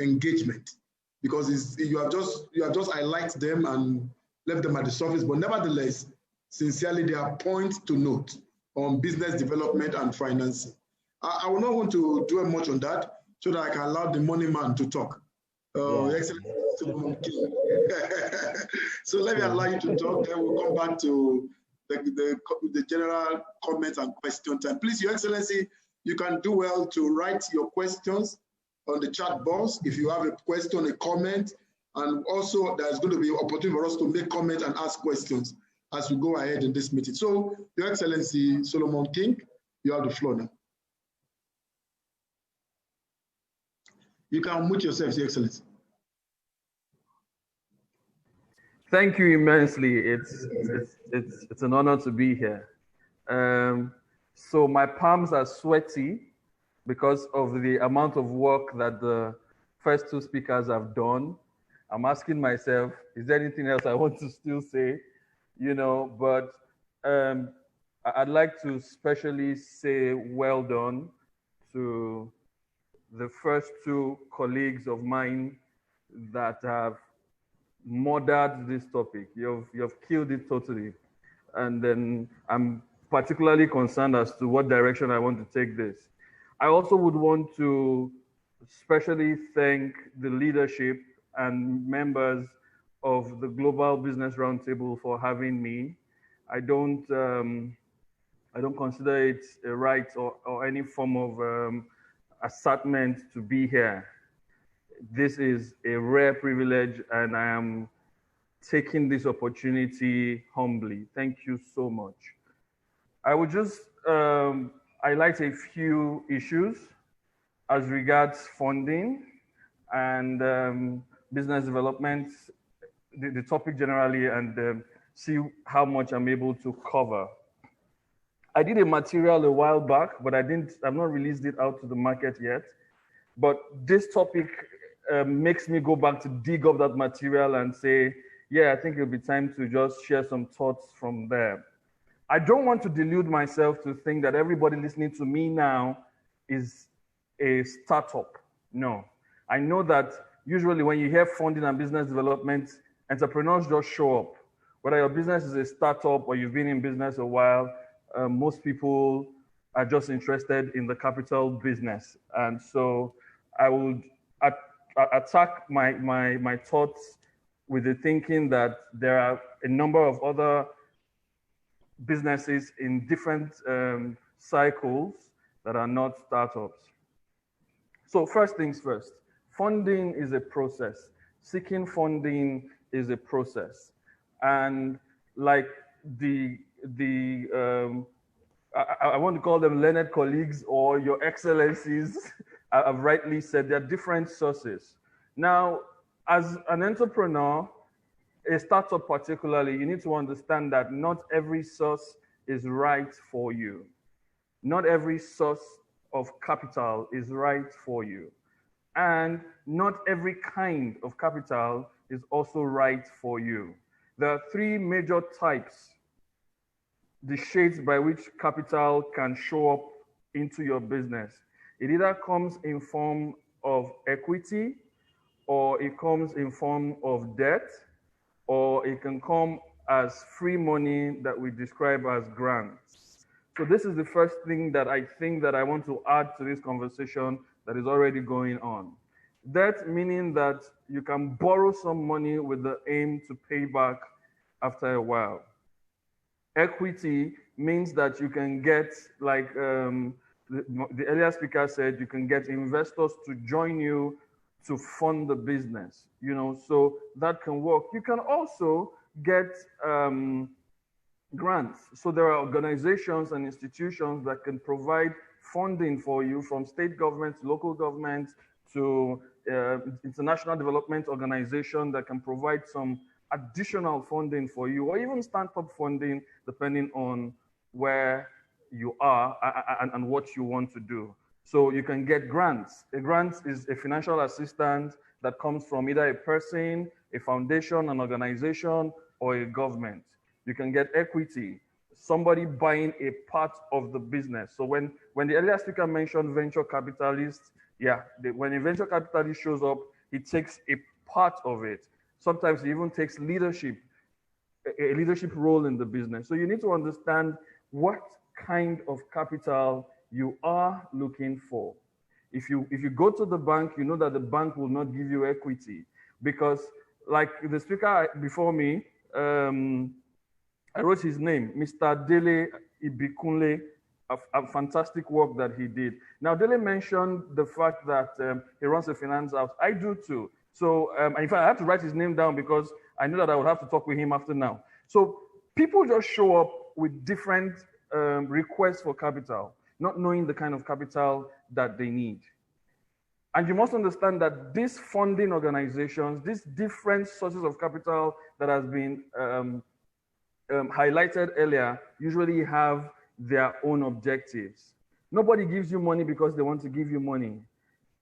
engagement, because you have just highlighted them and left them at the surface, but nevertheless, sincerely, there are points to note on business development and financing. I will not want to dwell much on that so that I can allow the money man to talk. Excellent. So let me allow you to talk, then we'll come back to the general comments and question time. Please, Your Excellency, you can do well to write your questions on the chat box if you have a question, a comment, and also there's going to be an opportunity for us to make comments and ask questions as we go ahead in this meeting. So, Your Excellency Solomon King, you have the floor now. You can mute yourself, Your Excellency. Thank you immensely. It's an honor to be here. So my palms are sweaty because of the amount of work that the first two speakers have done. I'm asking myself, is there anything else I want to still say? You know, but I'd like to especially say well done to the first two colleagues of mine that have murdered this topic. You've killed it totally. And then I'm particularly concerned as to what direction I want to take this. I also would want to especially thank the leadership and members of the Global Business Roundtable for having me. I don't consider it a right or any form of assertment to be here. This is a rare privilege, and I am taking this opportunity humbly. Thank you so much. I would just highlight a few issues as regards funding and business development, the topic generally, and see how much I'm able to cover. I did a material a while back, but I've not released it out to the market yet. But this topic makes me go back to dig up that material and say, yeah, I think it'll be time to just share some thoughts from there. I don't want to delude myself to think that everybody listening to me now is a startup. No. I know that usually when you hear funding and business development, entrepreneurs just show up. Whether your business is a startup or you've been in business a while, most people are just interested in the capital business. And so I would attack my thoughts with the thinking that there are a number of other businesses in different cycles that are not startups. So first things first, funding is a process. Seeking funding is a process. And like I want to call them learned colleagues or your excellencies have rightly said, there are different sources. Now, as an entrepreneur, a startup particularly, you need to understand that not every source is right for you. Not every source of capital is right for you. And not every kind of capital is also right for you. There are three major types, the shades by which capital can show up into your business. It either comes in form of equity, or it comes in form of debt, or it can come as free money that we describe as grants. So this is the first thing that I think that I want to add to this conversation that is already going on. Debt meaning that you can borrow some money with the aim to pay back after a while. Equity means that you can get, like the earlier speaker said, you can get investors to join you to fund the business, you know, so that can work. You can also get grants. So there are organizations and institutions that can provide funding for you, from state government to local government to international development organization that can provide some additional funding for you, or even startup funding, depending on where you are and what you want to do. So you can get grants. A grant is a financial assistance that comes from either a person, a foundation, an organization, or a government. You can get equity, somebody buying a part of the business. So when the earlier speaker mentioned venture capitalists, Yeah, when a venture capitalist shows up, he takes a part of it. Sometimes he even takes a leadership role in the business. So you need to understand what kind of capital you are looking for. If you go to the bank, you know that the bank will not give you equity because, like the speaker before me, I wrote his name, Mr. Dele Ibikunle, a fantastic work that he did. Now, Dele mentioned the fact that he runs a finance house. I do too. So, in fact, I had to write his name down because I knew that I would have to talk with him after now. So, people just show up with different requests for capital, not knowing the kind of capital that they need. And you must understand that these funding organizations, these different sources of capital that has been highlighted earlier, usually have their own objectives. Nobody gives you money because they want to give you money.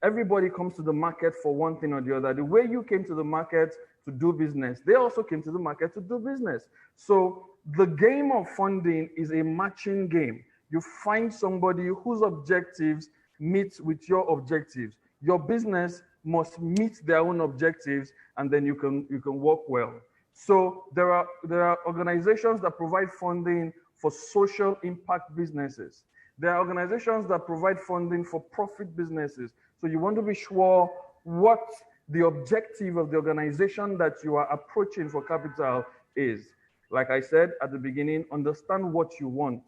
Everybody comes to the market for one thing or the other. The way you came to the market to do business, they also came to the market to do business. So the game of funding is a matching game. You find somebody whose objectives meet with your objectives. Your business must meet their own objectives, and then you can work well. So there are organizations that provide funding for social impact businesses. There are organizations that provide funding for profit businesses. So you want to be sure what the objective of the organization that you are approaching for capital is. Like I said at the beginning, understand what you want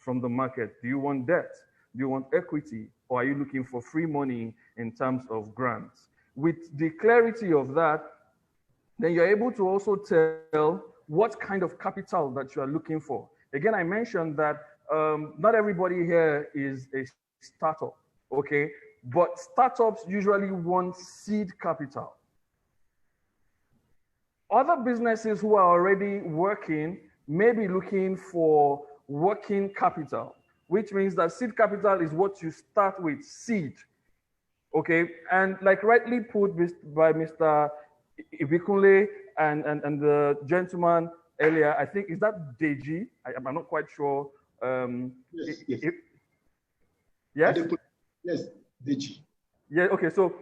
from the market. Do you want debt? Do you want equity? Or are you looking for free money in terms of grants? With the clarity of that, then you're able to also tell what kind of capital that you are looking for. Again, I mentioned that not everybody here is a startup, okay? But startups usually want seed capital. Other businesses who are already working may be looking for working capital, which means that seed capital is what you start with, seed, okay? And like rightly put by Mr. Ibikunle and the gentleman earlier, I think, is that Deji? I'm not quite sure. Yes. Yes? Yes, Deji. Yeah, okay, so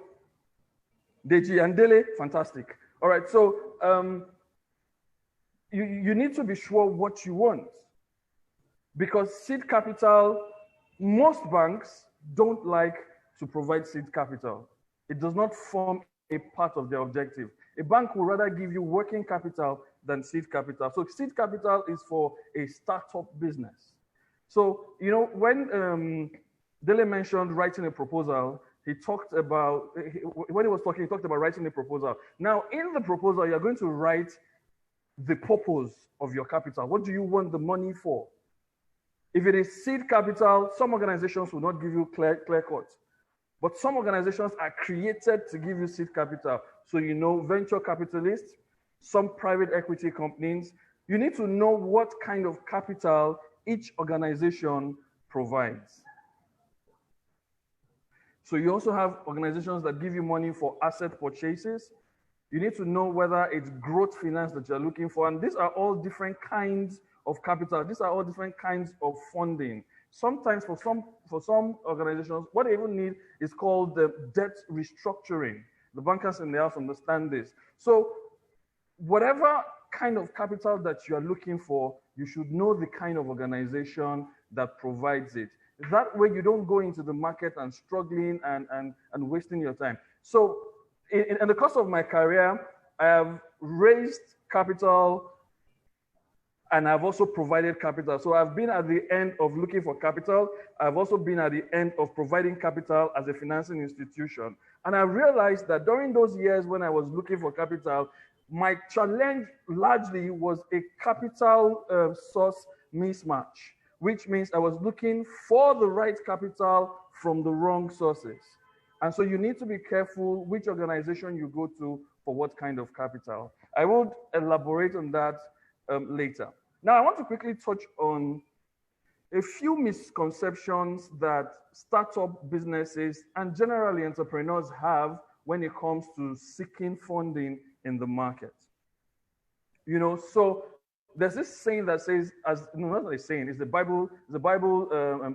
Deji and Dele, fantastic. All right, so you need to be sure what you want. Because seed capital, most banks don't like to provide seed capital. It does not form a part of their objective. A bank would rather give you working capital than seed capital. So seed capital is for a startup business. So, you know, when Dele mentioned writing a proposal, he talked about, when he was talking, he talked about writing a proposal. Now, in the proposal, you're going to write the purpose of your capital. What do you want the money for? If it is seed capital, some organizations will not give you clear cut. But some organizations are created to give you seed capital. So, you know, venture capitalists, some private equity companies, you need to know what kind of capital each organization provides. So you also have organizations that give you money for asset purchases. You need to know whether it's growth finance that you're looking for. And these are all different kinds of capital. These are all different kinds of funding. Sometimes for some organizations, what they even need is called the debt restructuring. The bankers in the house understand this. So whatever kind of capital that you are looking for, you should know the kind of organization that provides it. That way you don't go into the market and struggling and wasting your time. So in the course of my career, I have raised capital and I've also provided capital. So I've been at the end of looking for capital. I've also been at the end of providing capital as a financing institution. And I realized that during those years when I was looking for capital, my challenge largely was a capital source mismatch, which means I was looking for the right capital from the wrong sources. And so you need to be careful which organization you go to for what kind of capital. I will elaborate on that later. Now, I want to quickly touch on a few misconceptions that startup businesses and generally entrepreneurs have when it comes to seeking funding in the market. You know, so there's this saying that says, not a saying, it's the Bible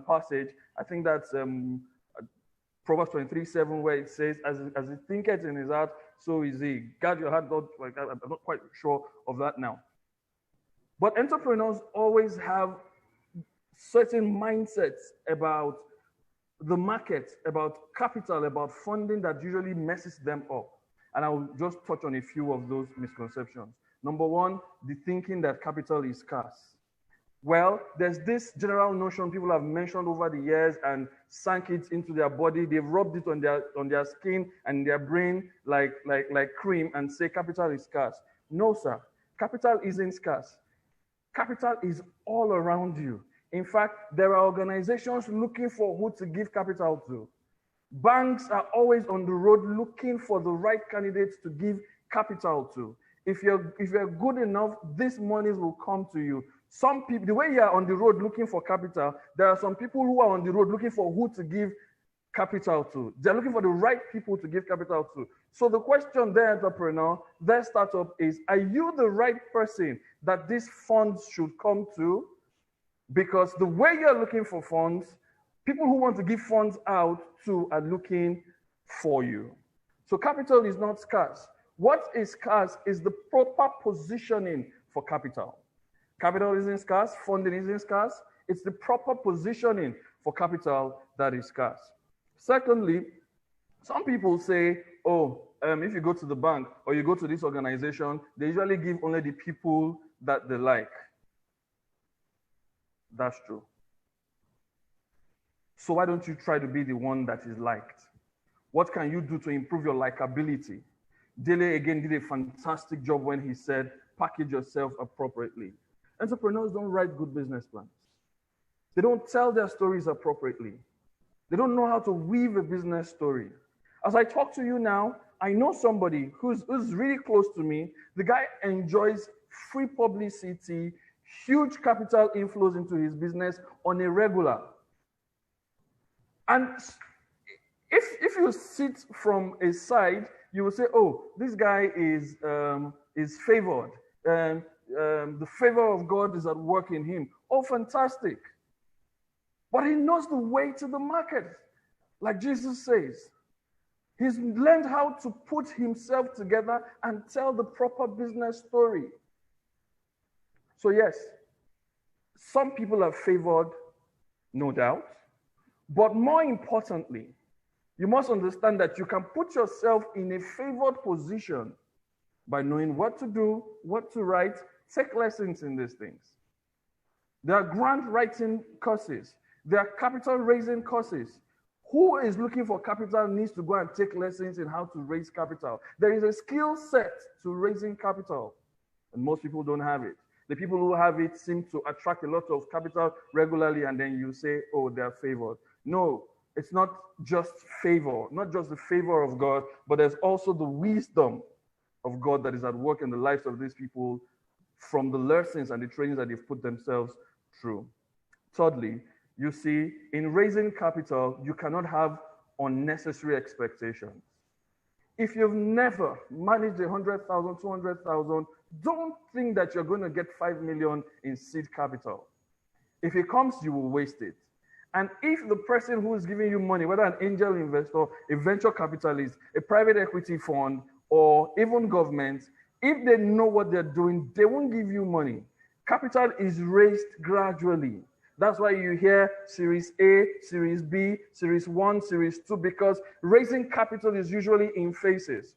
passage. I think that's Proverbs 23:7, where it says, as he thinketh in his heart, so is he. Guard your heart, not like that. I'm not quite sure of that now. But entrepreneurs always have certain mindsets about the market, about capital, about funding that usually messes them up. And I'll just touch on a few of those misconceptions. Number one, the thinking that capital is scarce. Well, there's this general notion people have mentioned over the years and sank it into their body. They've rubbed it on their skin and their brain like cream and say capital is scarce. No, sir. Capital isn't scarce. Capital is all around you. In fact, there are organizations looking for who to give capital to. Banks are always on the road looking for the right candidates to give capital to. If you're good enough, these monies will come to you. Some people, the way you are on the road looking for capital, there are some people who are on the road looking for who to give capital to. They're looking for the right people to give capital to. So the question there, entrepreneur, their startup is, are you the right person that these funds should come to? Because the way you're looking for funds, people who want to give funds out to are looking for you. So capital is not scarce. What is scarce is the proper positioning for capital. Capital isn't scarce, funding isn't scarce. It's the proper positioning for capital that is scarce. Secondly, some people say, oh, if you go to the bank or you go to this organization, they usually give only the people that they like. That's true. So why don't you try to be the one that is liked? What can you do to improve your likability? Dele again did a fantastic job when he said, package yourself appropriately. Entrepreneurs don't write good business plans. They don't tell their stories appropriately. They don't know how to weave a business story. As I talk to you now, I know somebody who's really close to me. The guy enjoys free publicity, huge capital inflows into his business on a regular. And if you sit from a side, you will say, oh, this guy is favored. The favor of God is at work in him. Oh, fantastic. But he knows the way to the market. Like Jesus says, he's learned how to put himself together and tell the proper business story. So yes, some people are favored, no doubt. But more importantly, you must understand that you can put yourself in a favored position by knowing what to do, what to write, take lessons in these things. There are grant writing courses. There are capital raising courses. Who is looking for capital needs to go and take lessons in how to raise capital. There is a skill set to raising capital, and most people don't have it. The people who have it seem to attract a lot of capital regularly, and then you say, oh, they're favored. No, it's not just favor, not just the favor of God, but there's also the wisdom of God that is at work in the lives of these people from the lessons and the trainings that they've put themselves through. Thirdly, you see, in raising capital, you cannot have unnecessary expectations. If you've never managed 100,000, 200,000, don't think that you're going to get 5 million in seed capital. If it comes, you will waste it. And if the person who is giving you money, whether an angel investor, a venture capitalist, a private equity fund, or even government, if they know what they're doing, they won't give you money. Capital is raised gradually. That's why you hear Series A, Series B, Series 1, Series 2, because raising capital is usually in phases.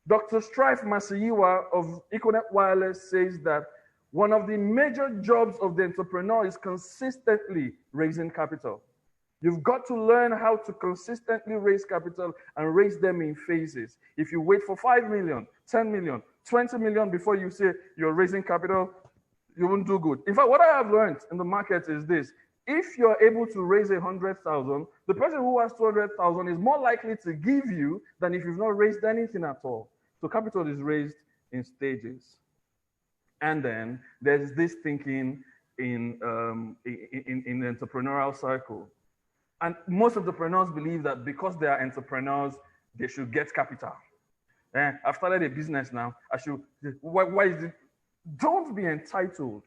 Dr. Strife Masiyiwa of Econet Wireless says that one of the major jobs of the entrepreneur is consistently raising capital. You've got to learn how to consistently raise capital and raise them in phases. If you wait for 5 million, 10 million, 20 million before you say you're raising capital, you won't do good. In fact, what I have learned in the market is this. If you're able to raise 100,000, the person who has 200,000 is more likely to give you than if you've not raised anything at all. So capital is raised in stages. And then there's this thinking in the entrepreneurial cycle. And most entrepreneurs believe that because they are entrepreneurs, they should get capital. I've started a business now. Why is it? Don't be entitled.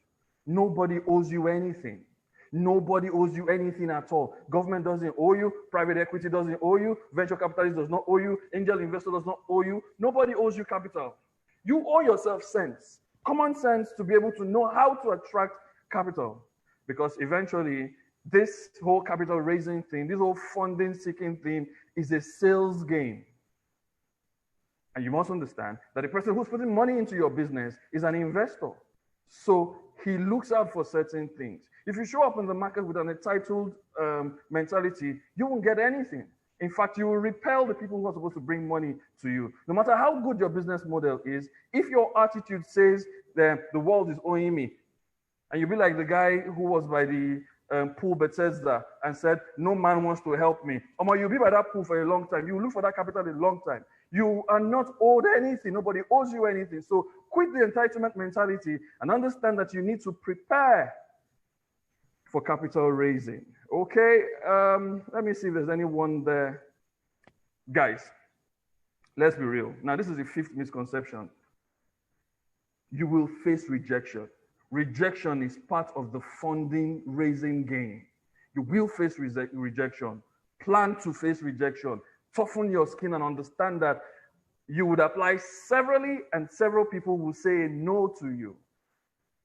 Nobody owes you anything. Nobody owes you anything at all. Government doesn't owe you. Private equity doesn't owe you. Venture capitalist does not owe you. Angel investor does not owe you. Nobody owes you capital. You owe yourself sense, common sense, to be able to know how to attract capital. Because eventually, this whole capital raising thing, this whole funding seeking thing is a sales game. And you must understand that the person who's putting money into your business is an investor. So he looks out for certain things. If you show up in the market with an entitled mentality, you won't get anything. In fact, you will repel the people who are supposed to bring money to you. No matter how good your business model is, if your attitude says that the world is owing me, and you'll be like the guy who was by the pool Bethesda and said, no man wants to help me. You'll be by that pool for a long time. You look for that capital a long time. You are not owed anything. Nobody owes you anything. So quit the entitlement mentality and understand that you need to prepare for capital raising. Okay, let me see if there's anyone there. Guys, let's be real. Now, this is the fifth misconception. You will face rejection. Rejection is part of the funding raising game. You will face rejection. Plan to face rejection. Toughen your skin and understand that you would apply severally and several people will say no to you.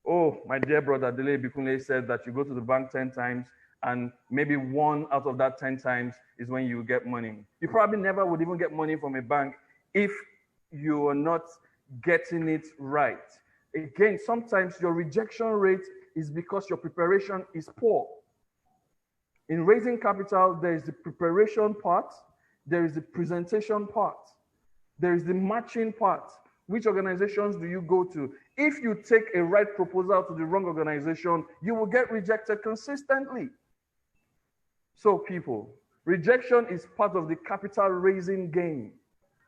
Oh, my dear brother, Dele Bikunle said that you go to the bank 10 times and maybe 1 out of that 10 times is when you get money. You probably never would even get money from a bank if you are not getting it right. Again, sometimes your rejection rate is because your preparation is poor. In raising capital, there is the preparation part, there is the presentation part, there is the matching part. Which organizations do you go to? If you take a right proposal to the wrong organization, you will get rejected consistently. So people, rejection is part of the capital raising game.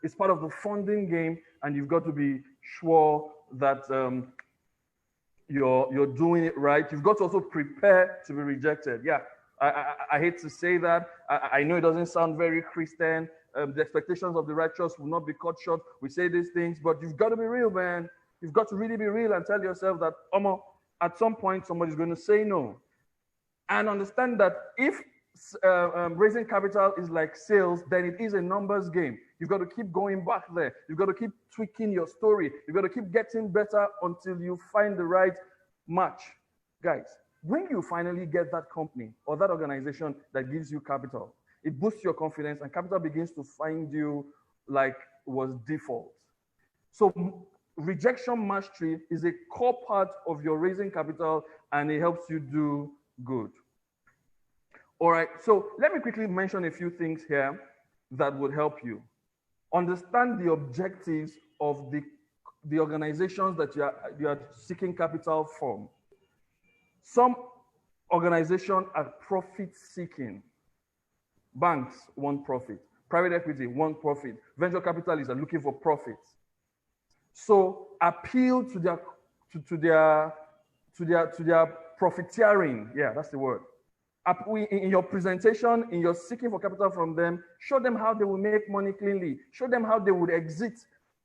It's part of the funding game, and you've got to be sure that you're doing it right. You've got to also prepare to be rejected. Yeah, I hate to say that. I know it doesn't sound very Christian. The expectations of the righteous will not be cut short. We say these things, but you've got to be real, man. You've got to really be real and tell yourself that at some point somebody's going to say no. And understand that if raising capital is like sales, then it is a numbers game. You've got to keep going back there. You've got to keep tweaking your story. You've got to keep getting better until you find the right match. Guys, when you finally get that company or that organization that gives you capital, it boosts your confidence and capital begins to find you like was default. So rejection mastery is a core part of your raising capital and it helps you do good. All right, so let me quickly mention a few things here that would help you. Understand the objectives of the organizations that you are seeking capital from. Some organizations are profit-seeking. Banks want profit. Private equity want profit. Venture capitalists are looking for profits. So appeal to their profiteering. Yeah, that's the word. In your presentation, in your seeking for capital from them, show them how they will make money cleanly. Show them how they would exit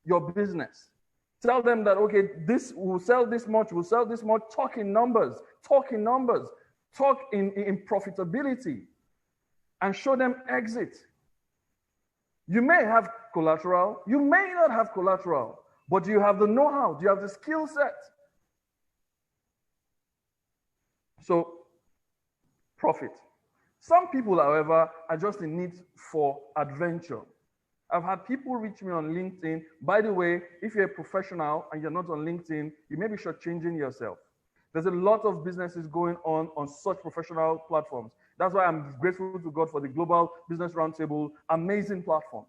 your business. Tell them that, okay, this will sell this much, will sell this much. Talk in numbers, talk in profitability, and show them exit. You may have collateral, you may not have collateral, but do you have the know-how? Do you have the skill set? So, profit. Some people, however, are just in need for adventure. I've had people reach me on LinkedIn. By the way, if you're a professional and you're not on LinkedIn, you may be shortchanging yourself. There's a lot of businesses going on such professional platforms. That's why I'm grateful to God for the Global Business Roundtable, amazing platform.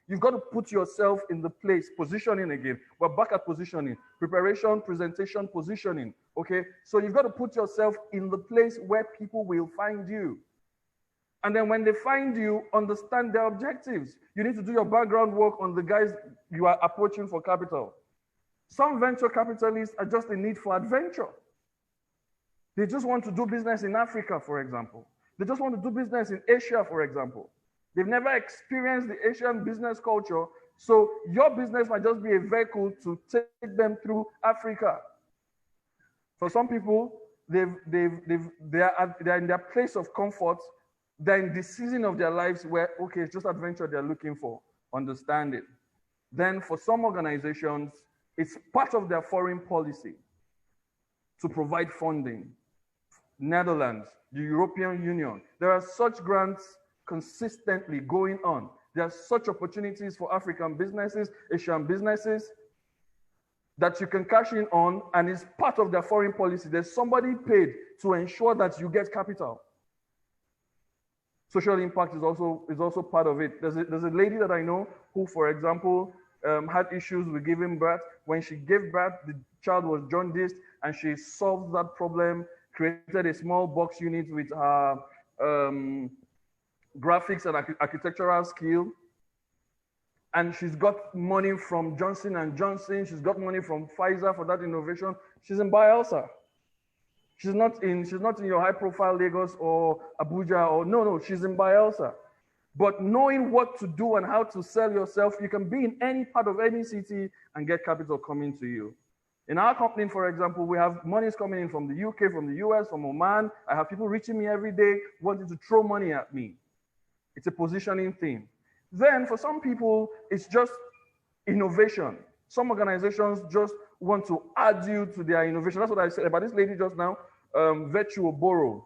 You've got to put yourself in the place, positioning again. We're back at positioning, preparation, presentation, positioning, okay? So you've got to put yourself in the place where people will find you. And then when they find you, understand their objectives. You need to do your background work on the guys you are approaching for capital. Some venture capitalists are just in need for adventure. They just want to do business in Africa, for example. They just want to do business in Asia, for example. They've never experienced the Asian business culture, so your business might just be a vehicle to take them through Africa. For some people, they're in their place of comfort. They're in the season of their lives where, okay, it's just adventure they're looking for. Understand it. Then for some organizations, it's part of their foreign policy to provide funding. Netherlands, the European Union, there are such grants consistently going on. There are such opportunities for African businesses, Asian businesses that you can cash in on, and it's part of their foreign policy. There's somebody paid to ensure that you get capital. Social impact is also part of it. There's a lady that I know who, for example, had issues with giving birth. When she gave birth, the child was jaundiced, and she solved that problem, created a small box unit with her graphics and architectural skill. And she's got money from Johnson & Johnson. She's got money from Pfizer for that innovation. She's in Bielsa. She's not in your high-profile Lagos or Abuja or no, she's in Bielsa. But knowing what to do and how to sell yourself, you can be in any part of any city and get capital coming to you. In our company, for example, we have monies coming in from the UK, from the US, from Oman. I have people reaching me every day wanting to throw money at me. It's a positioning thing. Then for some people, it's just innovation. Some organizations just want to add you to their innovation. That's what I said about this lady just now, Virtual Borrow.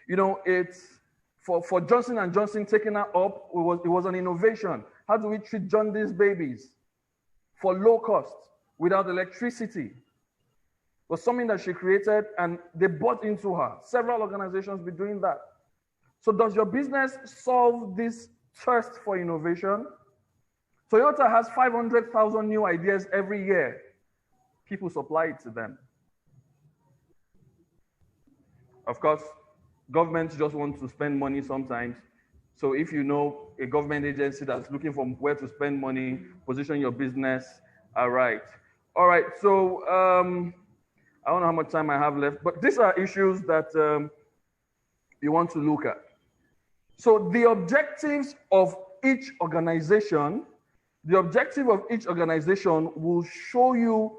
You know, it's for Johnson & Johnson taking her up, it was an innovation. How do we treat jaundice babies for low cost without electricity? It was something that she created and they bought into her. Several organizations be doing that. So does your business solve this thirst for innovation? Toyota has 500,000 new ideas every year. People supply it to them. Of course, governments just want to spend money sometimes. So if you know a government agency that's looking for where to spend money, position your business. All right, so I don't know how much time I have left, but these are issues that you want to look at. So the objectives of each organization, will show you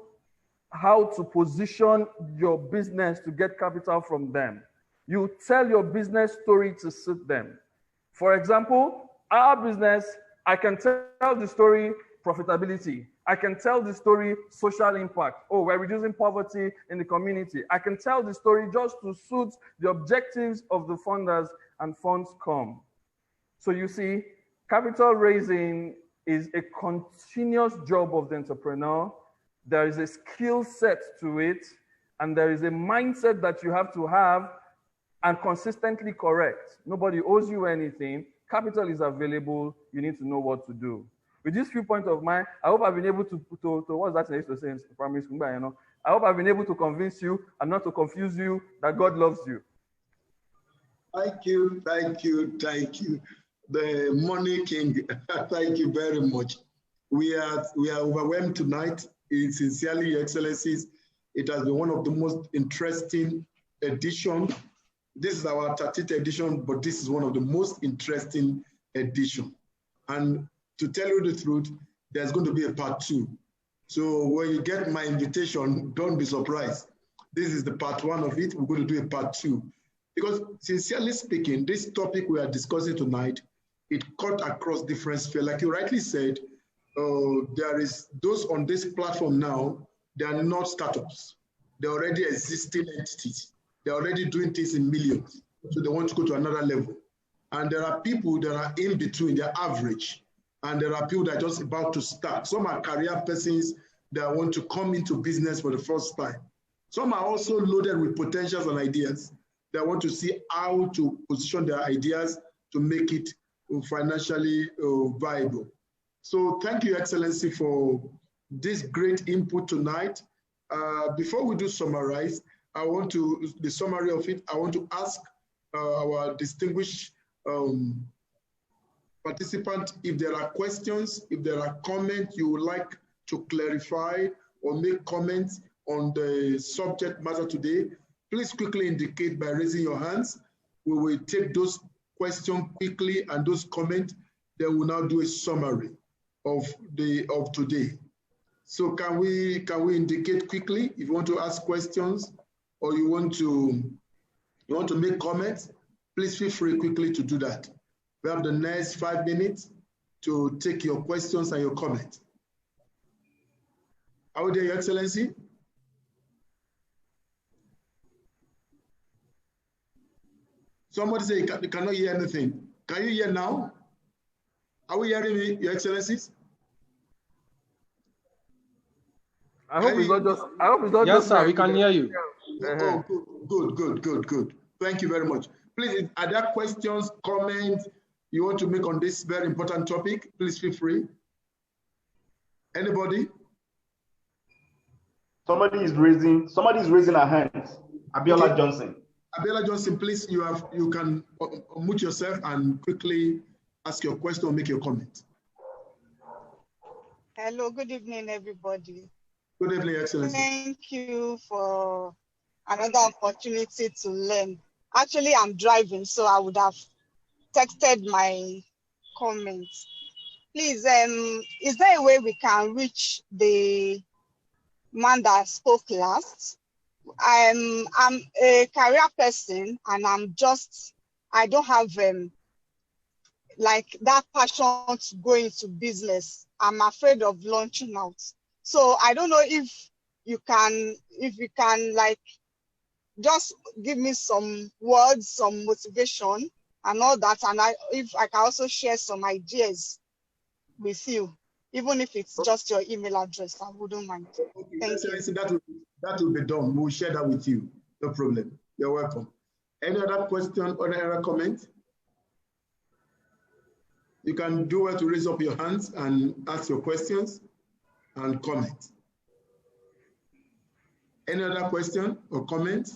how to position your business to get capital from them. You tell your business story to suit them. For example, our business, I can tell the story profitability. I can tell the story social impact. Oh, we're reducing poverty in the community. I can tell the story just to suit the objectives of the funders, and funds come. So you see, capital raising is a continuous job of the entrepreneur. There is a skill set to it, and there is a mindset that you have to have and consistently correct. Nobody owes you anything. Capital is available. You need to know what to do. With these few points of mine, I hope I've been able to what's that I used to say in primary school, you know? I hope I've been able to convince you and not to confuse you that God loves you. Thank you. The Money King, thank you very much. We are overwhelmed tonight. Sincerely, Your Excellencies, it has been one of the most interesting editions. This is our 30th edition, but this is one of the most interesting editions. And to tell you the truth, there's going to be a part 2. So when you get my invitation, don't be surprised. This is the part 1 of it. We're going to do a part 2. Because sincerely speaking, this topic we are discussing tonight, it cut across different spheres. Like you rightly said, there is those on this platform now, they are not startups. They're already existing entities. They're already doing things in millions. So they want to go to another level. And there are people that are in between, they're average. And there are people that are just about to start. Some are career persons that want to come into business for the first time. Some are also loaded with potentials and ideas. They want to see how to position their ideas to make it financially viable. So thank you, Excellency, for this great input tonight. Before we do summarize, the summary of it, I want to ask our distinguished participant if there are questions, if there are comments you would like to clarify or make comments on the subject matter today, please quickly indicate by raising your hands. We will take those questions quickly and those comments, then we'll now do a summary of today. So can we indicate quickly if you want to ask questions or you want to make comments, please feel free quickly to do that. We have the next 5 minutes to take your questions and your comments. Are we there, Your Excellency? Somebody say you cannot hear anything. Can you hear now? Are we hearing me, Your Excellencies? I hope it's not just. Yes, sir. We can hear you. Oh, good. Thank you very much. Please, are there questions, comments you want to make on this very important topic? Please feel free. Anybody? Somebody is raising a hand. Abiola Okay. Johnson. Abiola Johnson, please, you can unmute yourself and quickly ask your question or make your comment. Hello, good evening, everybody. Good evening, Excellency. Thank you for another opportunity to learn. Actually, I'm driving, so I would have texted my comments. Please, is there a way we can reach the man that spoke last? I'm a career person, and I don't have like that passion to go into business. I'm afraid of launching out. So I don't know if you can like just give me some words, some motivation and all that. And if I can also share some ideas with you, even if it's just your email address, I wouldn't mind. Okay, Thank you. That will be done. We'll share that with you. No problem. You're welcome. Any other question or any other comment? You can do well to raise up your hands and ask your questions and comment. Any other question or comment?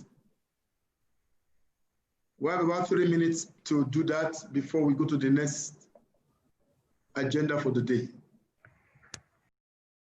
We have about 3 minutes to do that before we go to the next agenda for the day.